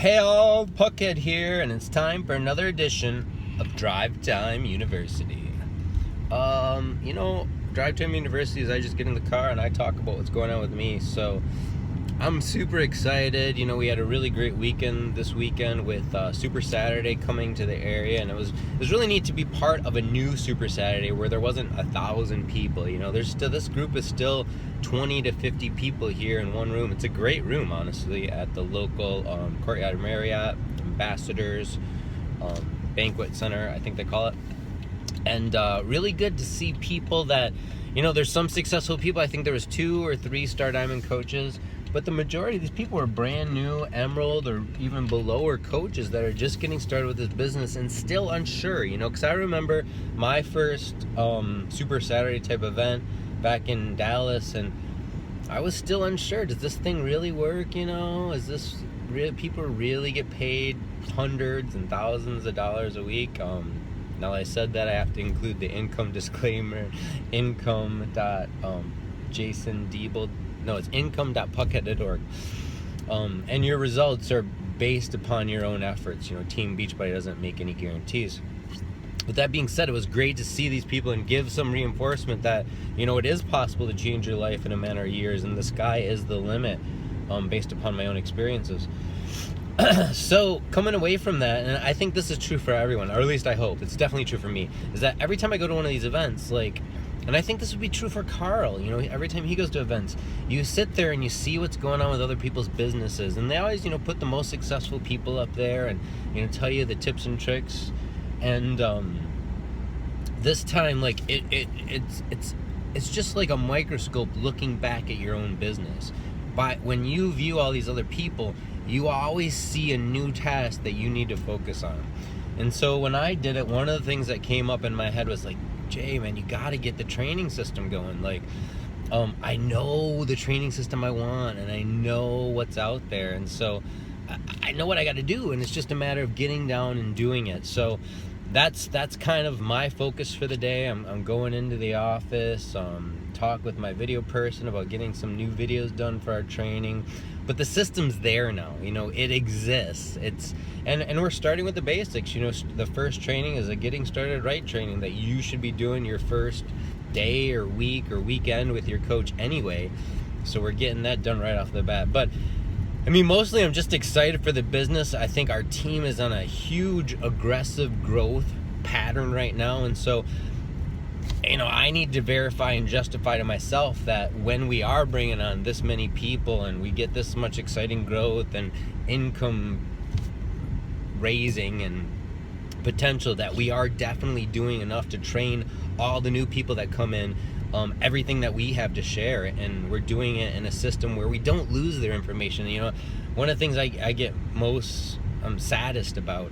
Hey all, Puckhead here, and it's time for another edition of Drive Time University. Drive Time University is I just get in the car and I talk about what's going on with me. So I'm super excited. We had a really great weekend this weekend with Super Saturday coming to the area, and it was really neat to be part of a new Super Saturday where there wasn't 1,000 people. This group is still 20 to 50 people here in one room. It's a great room, honestly, at the local Courtyard Marriott, Ambassadors Banquet Center, I think they call it. And really good to see people that, there's some successful people. I think there was 2 or 3 Star Diamond coaches, but the majority of these people are brand new Emerald or even below coaches that are just getting started with this business and still unsure, because I remember my first Super Saturday type event back in Dallas, and I was still unsure. Does this thing really work? Is this real? People really get paid hundreds and thousands of dollars a week? Now I said that, I have to include the income disclaimer, it's income.puckhead.org. And your results are based upon your own efforts. Team Beachbody doesn't make any guarantees. With that being said, it was great to see these people and give some reinforcement that, it is possible to change your life in a matter of years, and the sky is the limit, based upon my own experiences. So coming away from that, and I think this is true for everyone, or at least I hope, it's definitely true for me, is that every time I go to one of these events, and I think this would be true for Carl, every time he goes to events, you sit there and you see what's going on with other people's businesses, and they always, put the most successful people up there and, tell you the tips and tricks, and this time, it's just like a microscope looking back at your own business. But when you view all these other people, you always see a new task that you need to focus on. And so when I did it, one of the things that came up in my head was like, Jay, man, you got to get the training system going. I know the training system I want, and I know what's out there. And so I know what I got to do, and it's just a matter of getting down and doing it. So that's kind of my focus for the day. I'm going into the office, talk with my video person about getting some new videos done for our training. But the system's there now, it exists. And we're starting with the basics. The first training is a getting started right training that you should be doing your first day or week or weekend with your coach anyway. So we're getting that done right off the bat. But mostly I'm just excited for the business. I think our team is on a huge aggressive growth pattern right now. And so, I need to verify and justify to myself that when we are bringing on this many people and we get this much exciting growth and income raising and potential, that we are definitely doing enough to train all the new people that come in, everything that we have to share, and we're doing it in a system where we don't lose their information. One of the things I get most saddest about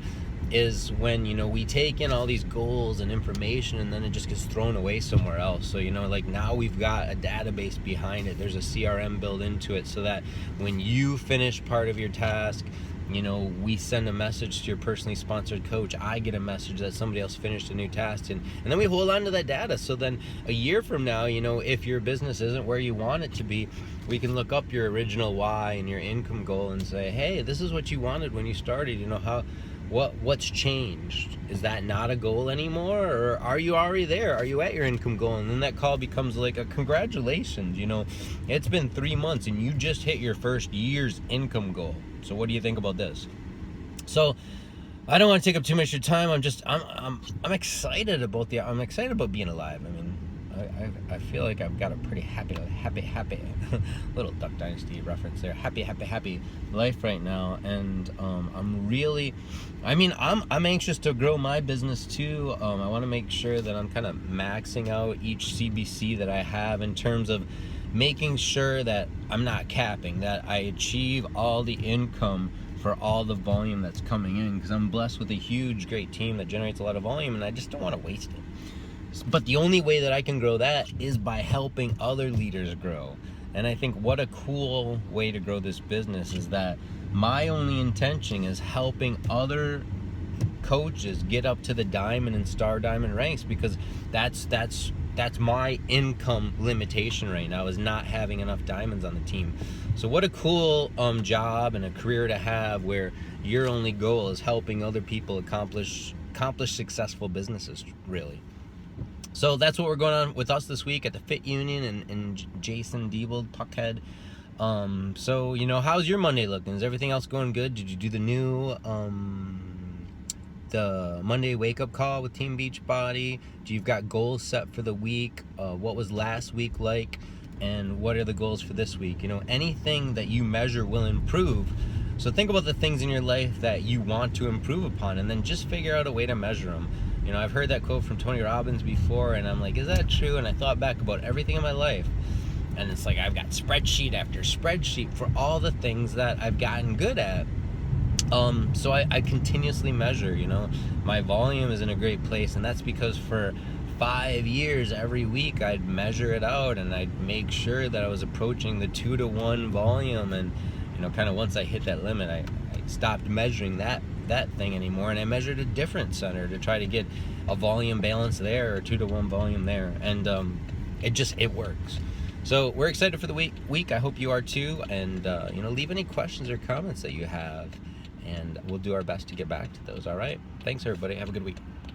is when, we take in all these goals and information and then it just gets thrown away somewhere else. So, now we've got a database behind it. There's a CRM built into it so that when you finish part of your task, we send a message to your personally sponsored coach. I get a message that somebody else finished a new task, and then we hold on to that data. So then a year from now, if your business isn't where you want it to be, we can look up your original why and your income goal and say, hey, this is what you wanted when you started. What's changed? Is that not a goal anymore? Or are you already there? Are you at your income goal? And then that call becomes like a congratulations. It's been 3 months and you just hit your first year's income goal. So what do you think about this? So I don't want to take up too much of your time. I'm excited about being alive. I feel like I've got a pretty happy little Duck Dynasty reference there. Happy life right now, and I'm anxious to grow my business too. I want to make sure that I'm kind of maxing out each CBC that I have in terms of making sure that I'm not capping, that I achieve all the income for all the volume that's coming in, because I'm blessed with a huge, great team that generates a lot of volume, and I just don't want to waste it. But the only way that I can grow that is by helping other leaders grow. And I think what a cool way to grow this business is that my only intention is helping other coaches get up to the diamond and star diamond ranks, because that's that's my income limitation right now, is not having enough diamonds on the team. So what a cool job and a career to have, where your only goal is helping other people accomplish successful businesses, really. So that's what we're going on with us this week at the Fit Union and Jason Diebold, Puckhead. So, you know, how's your Monday looking? Is everything else going good? Did you do the new the Monday wake-up call with Team Beachbody? You've got goals set for the week. What was last week like, and what are the goals for this week? You know, anything that you measure will improve. So think about the things in your life that you want to improve upon, and then just figure out a way to measure them. You know, I've heard that quote from Tony Robbins before, and I'm like, is that true? And I thought back about everything in my life, and it's like I've got spreadsheet after spreadsheet for all the things that I've gotten good at. So I continuously measure. You know, my volume is in a great place, and that's because for 5 years, every week I'd measure it out, and I'd make sure that I was approaching the 2-to-1 volume. And you know, kind of once I hit that limit, I stopped measuring that thing anymore, and I measured a different center to try to get a volume balance there, or 2-to-1 volume there, and it works. So we're excited for the week. I hope you are too, and you know, leave any questions or comments that you have, and we'll do our best to get back to those. All right, thanks everybody, have a good week.